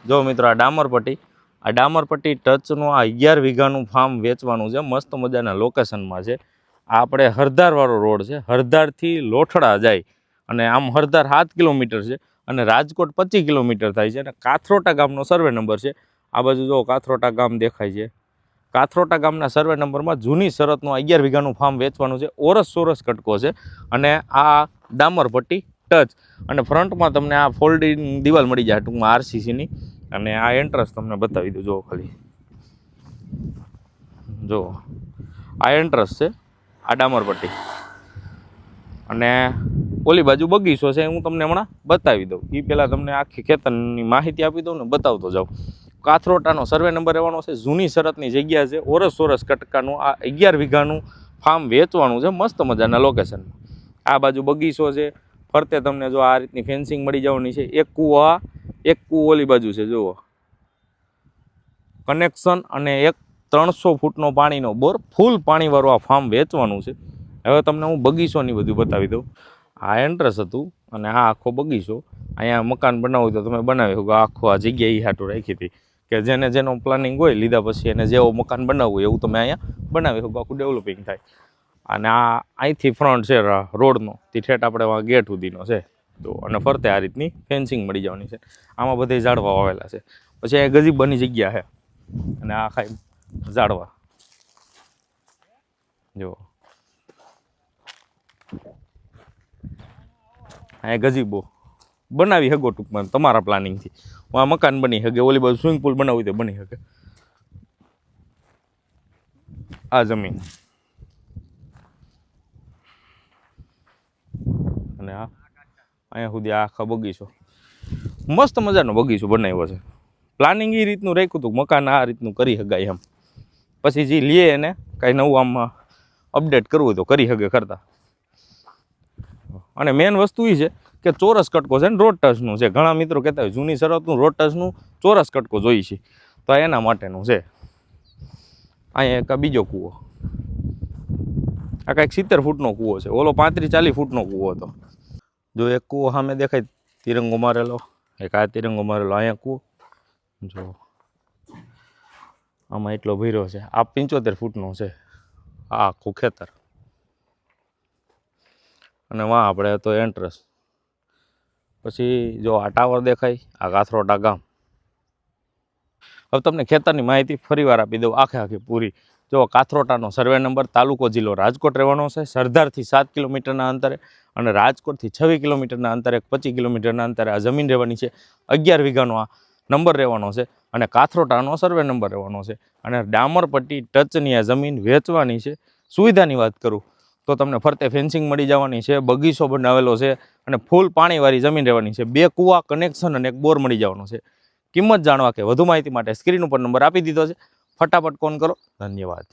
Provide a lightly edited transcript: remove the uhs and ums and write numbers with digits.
જો મિત્રો આ ડામરપટ્ટી ટચનું આ 11 વીઘાનું ફાર્મ વેચવાનું છે. મસ્ત મજાના લોકેશનમાં છે. આ આપણે હરદારવાળો રોડ છે. હરદારથી લોઠડા જાય અને આમ હરદાર 7 કિલોમીટર છે અને રાજકોટ 25 કિલોમીટર થાય છે. અને કાથરોટા ગામનો સર્વે નંબર છે. આ બાજુ જો કાથરોટા ગામ દેખાય છે. કાથરોટા ગામના સર્વે નંબરમાં જૂની શરતનું 11 વીઘાનું ફાર્મ વેચવાનું છે. ઓરસ સોરસ કટકો છે અને આ ડામરપટ્ટી ટચ અને ફ્રન્ટમાં તમને આ ફોલ્ડિંગ દિવાલ મળી જાય ટૂંકમાં આરસીસીની. અને આ એન્ટ્રન્સ તમને બતાવી દઉં. જો ખાલી જો આ એન્ટ્રન્સ છે આ ડામરપટ્ટી અને ઓલી બાજુ બગીચો છે. હું તમને હમણાં બતાવી દઉં. એ પહેલાં તમને આખી ખેતરની માહિતી આપી દઉં ને બતાવતો જાઉં. કાથરોટાનો સર્વે નંબર રહેવાનો છે. જૂની શરતની જગ્યા છે. ઓરસ સોરસ કટકાનું આ 11 વીઘાનું ફાર્મ વેચવાનું છે. મસ્ત મજાના લોકેશનમાં. આ બાજુ બગીચો છે. ફરતે તમને જો આ રીતની ફેન્સિંગ મળી જવાની છે. એક કૂવો ઓલી બાજુ છે. જુઓ કનેક્શન અને એક 300 ફૂટનો પાણીનો બોર. ફૂલ પાણીવાળું આ ફાર્મ વેચવાનું છે. હવે તમને હું બગીચોની બધું બતાવી દઉં. આ એન્ટ્રન્સ હતું અને આ આખો બગીચો. અહીંયા મકાન બનાવવું તો તમે બનાવી શકો. આખો આ જગ્યા એ હાટું રાખી હતી કે જેનો પ્લાનિંગ હોય લીધા પછી એને જેવો મકાન બનાવવું એવું તમે અહીંયા બનાવી શકો. આખું ડેવલપિંગ થાય. અને આ અહીંથી ફ્રન્ટ છે રોડનો તે ઠેઠ આપણે ગેટ સુધીનો છે. તો અને ફરતે આ રીતની ફેન્સિંગ મળી જવાની છે. આમાં બધે ઝાડવા વાવેલા છે. પછી અહીંયા ગજીબની જગ્યા છે અને આ ખાઈ ઝાડવા જો અહીંયા ગજીબો બનાવી શકો ટૂંકમાં તમારા પ્લાનિંગથી. આ મકાન બની શકે. ઓલી બાજુ સ્વિમિંગ પુલ બનાવવું તો બની શકે. આ જમીન અને આ અહીંયા સુધી આખા બગીચો. મસ્ત મજાનો બગીચો બનાવ્યો છે. પ્લાનિંગ એ રીતનું રાખ્યું હતું મકાન આ રીતનું કરી શકાય એમ. પછી જે લે એને કાંઈ નવું આમાં અપડેટ કરવું તો કરી શકે કરતા. અને મેન વસ્તુ એ છે કે ચોરસ કટકો છે ને રોડ ટચનું છે. ઘણા મિત્રો કહેતા હોય જૂની શરતનું રોડ ટચનું ચોરસ કટકો જોઈએ છે તો એના માટેનું છે. અહીંયા એક બીજો કૂવો. આ કાંઈક 70 ફૂટનો કૂવો છે. ઓલો 35-40 ફૂટનો કૂવો હતો. જો એક કૂવો સામે દેખાય તિરંગો મારેલો. એક આ તિરંગો મારેલો. અહીંયા કૂવો જો આમાં એટલો ભર્યો છે. આ 75 ફૂટનો છે આ આખું ખેતર. અને વાં આપણે તો એન્ટ્રન્સ. પછી જો આ ટાવર દેખાય આ કાથરોટા ગામ. હવે તમને ખેતરની માહિતી ફરીવાર આપી દઉં આખી પૂરી. જો કાથરોટાનો સર્વે નંબર, તાલુકો જિલ્લો રાજકોટ રહેવાનો છે. સરદારથી 7 કિલોમીટરના અંતરે અને રાજકોટથી 26 કિલોમીટરના અંતરે 25 કિલોમીટરના અંતરે આ જમીન રહેવાની છે. 11 વીઘાનો આ નંબર રહેવાનો છે અને કાથરોટાનો સર્વે નંબર રહેવાનો છે. અને ડામરપટ્ટી ટચની આ જમીન વેચવાની છે. સુવિધાની વાત કરું તો તમને ફરતે ફેન્સિંગ મળી જવાની છે. બગીચો બનાવેલો છે અને ફૂલ પાણીવાળી જમીન રહેવાની છે. 2 કૂવા, કનેક્શન અને એક બોર મળી જવાનો છે. કિંમત જાણવા કે વધુ માહિતી માટે સ્ક્રીન ઉપર નંબર આપી દીધો છે. ફટાફટ ફોન કરો. ધન્યવાદ.